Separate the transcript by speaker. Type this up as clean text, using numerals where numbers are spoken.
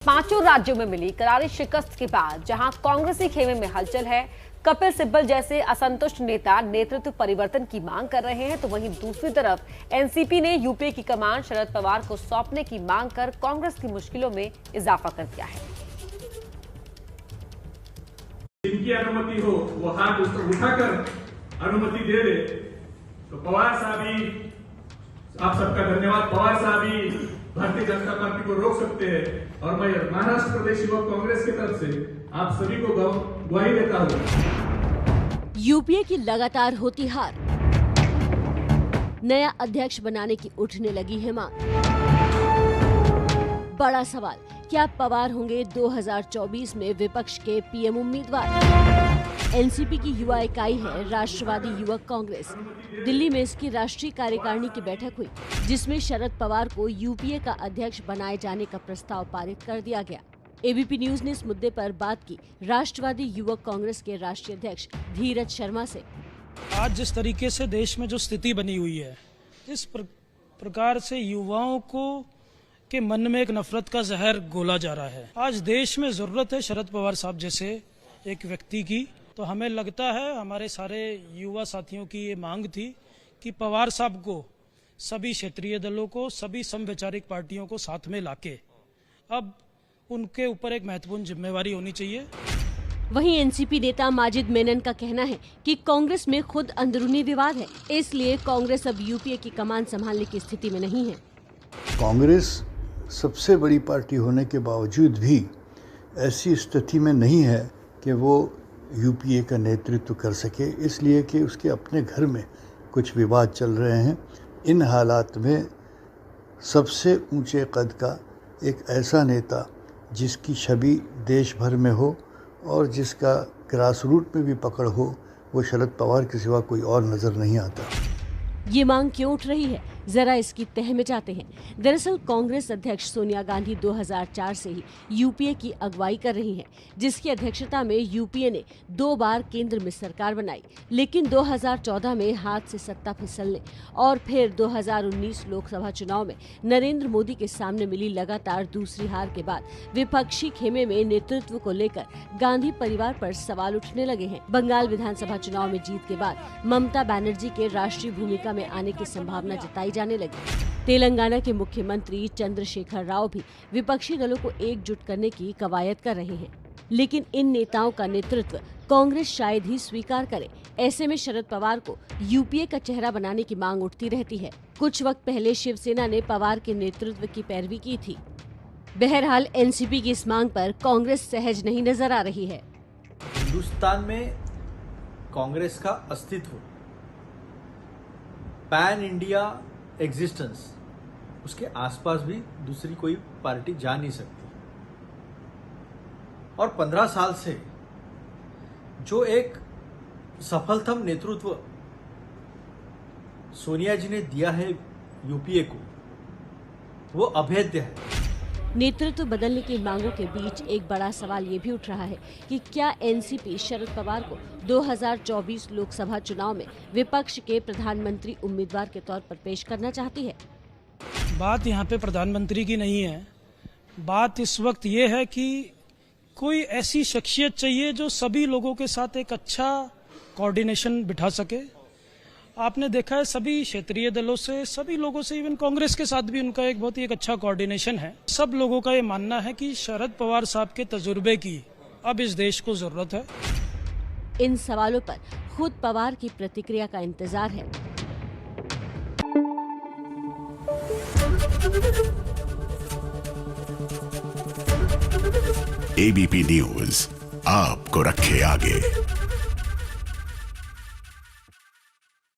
Speaker 1: पांचों राज्यों में मिली करारी शिकस्त के बाद जहां कांग्रेसी खेमे में हलचल है, कपिल सिब्बल जैसे असंतुष्ट नेता नेतृत्व परिवर्तन की मांग कर रहे हैं, तो वहीं दूसरी तरफ एनसीपी ने यूपीए की कमान शरद पवार को सौंपने की मांग कर कांग्रेस की मुश्किलों में इजाफा कर दिया है।
Speaker 2: जिनकी अनुमति हो वो हाथ उठाकर अनुमति दे दे, तो पवार साहब ही, आप सबका धन्यवाद। पवार साहब ही भारतीय जनता पार्टी को रोक सकते हैं और मैं महाराष्ट्र प्रदेश युवक कांग्रेस की तरफ से आप सभी को गवाही देता हूँ।
Speaker 3: यूपीए की लगातार होती हार, नया अध्यक्ष बनाने की उठने लगी है मांग। बड़ा सवाल, क्या पवार होंगे 2024 में विपक्ष के पीएम उम्मीदवार? एनसीपी की युवा इकाई है राष्ट्रवादी युवक कांग्रेस। दिल्ली में इसकी राष्ट्रीय कार्यकारिणी की बैठक हुई, जिसमें शरद पवार को यूपीए का अध्यक्ष बनाए जाने का प्रस्ताव पारित कर दिया गया। एबीपी न्यूज ने इस मुद्दे पर बात की राष्ट्रवादी युवक कांग्रेस के राष्ट्रीय अध्यक्ष धीरज शर्मा से।
Speaker 4: आज जिस तरीके से देश में जो स्थिति बनी हुई है, इस प्रकार से युवाओं को के मन में एक नफरत का जहर घोला जा रहा है। आज देश में जरूरत है शरद पवार साहब जैसे एक व्यक्ति की। तो हमें लगता है, हमारे सारे युवा साथियों की ये मांग थी कि पवार साहब को, सभी क्षेत्रीय दलों को, सभी समवैचारिक पार्टियों को साथ में लाके अब उनके ऊपर एक महत्वपूर्ण जिम्मेवारी होनी चाहिए।
Speaker 3: वहीं एनसीपी नेता माजिद मेनन का कहना है कि कांग्रेस में खुद अंदरूनी विवाद है, इसलिए कांग्रेस अब यूपीए की कमान संभालने की स्थिति में नहीं है।
Speaker 5: कांग्रेस सबसे बड़ी पार्टी होने के बावजूद भी ऐसी स्थिति में नहीं है कि वो यूपीए का नेतृत्व कर सके, इसलिए कि उसके अपने घर में कुछ विवाद चल रहे हैं। इन हालात में सबसे ऊंचे कद का एक ऐसा नेता जिसकी छवि देश भर में हो और जिसका ग्रास रूट में भी पकड़ हो, वो शरद पवार के सिवा कोई और नज़र नहीं आता।
Speaker 3: ये मांग क्यों उठ रही है, जरा इसकी तह में जाते हैं। दरअसल कांग्रेस अध्यक्ष सोनिया गांधी 2004 से ही यूपीए की अगुवाई कर रही हैं, जिसकी अध्यक्षता में यूपीए ने 2 बार केंद्र में सरकार बनाई। लेकिन 2014 में हाथ से सत्ता फिसलने और फिर 2019 लोकसभा चुनाव में नरेंद्र मोदी के सामने मिली लगातार दूसरी हार के बाद विपक्षी खेमे में नेतृत्व को लेकर गांधी परिवार पर सवाल उठने लगे हैं। बंगाल विधानसभा चुनाव में जीत के बाद ममता बनर्जी के राष्ट्रीय भूमिका में आने की संभावना जताई जाने लगी। तेलंगाना के मुख्यमंत्री चंद्रशेखर राव भी विपक्षी दलों को एकजुट करने की कवायद कर रहे हैं, लेकिन इन नेताओं का नेतृत्व कांग्रेस शायद ही स्वीकार करे। ऐसे में शरद पवार को यूपीए का चेहरा बनाने की मांग उठती रहती है। कुछ वक्त पहले शिवसेना ने पवार के नेतृत्व की पैरवी की थी। बहरहाल एनसीपी की इस मांग पर कांग्रेस सहज नहीं नजर आ रही है।
Speaker 6: हिंदुस्तान में कांग्रेस का अस्तित्व, पैन इंडिया एग्जिस्टेंस, उसके आसपास भी दूसरी कोई पार्टी जा नहीं सकती। और 15 साल से जो एक सफलतम नेतृत्व सोनिया जी ने दिया है यूपीए को, वो अभेद्य है।
Speaker 3: नेतृत्व बदलने की मांगों के बीच एक बड़ा सवाल ये भी उठ रहा है कि क्या एनसीपी शरद पवार को 2024 लोकसभा चुनाव में विपक्ष के प्रधानमंत्री उम्मीदवार के तौर पर पेश करना चाहती है?
Speaker 4: बात यहाँ पे प्रधानमंत्री की नहीं है। बात इस वक्त ये है कि कोई ऐसी शख्सियत चाहिए जो सभी लोगों के साथ एक अच्छा कोऑर्डिनेशन बिठा सके। आपने देखा है सभी क्षेत्रीय दलों से, सभी लोगों से, इवन कांग्रेस के साथ भी उनका एक बहुत ही अच्छा कोऑर्डिनेशन है। सब लोगों का ये मानना है कि शरद पवार साहब के तजुर्बे की अब इस देश को जरूरत है।
Speaker 3: इन सवालों पर खुद पवार की प्रतिक्रिया का इंतजार है।
Speaker 7: एबीपी न्यूज आपको रखे आगे।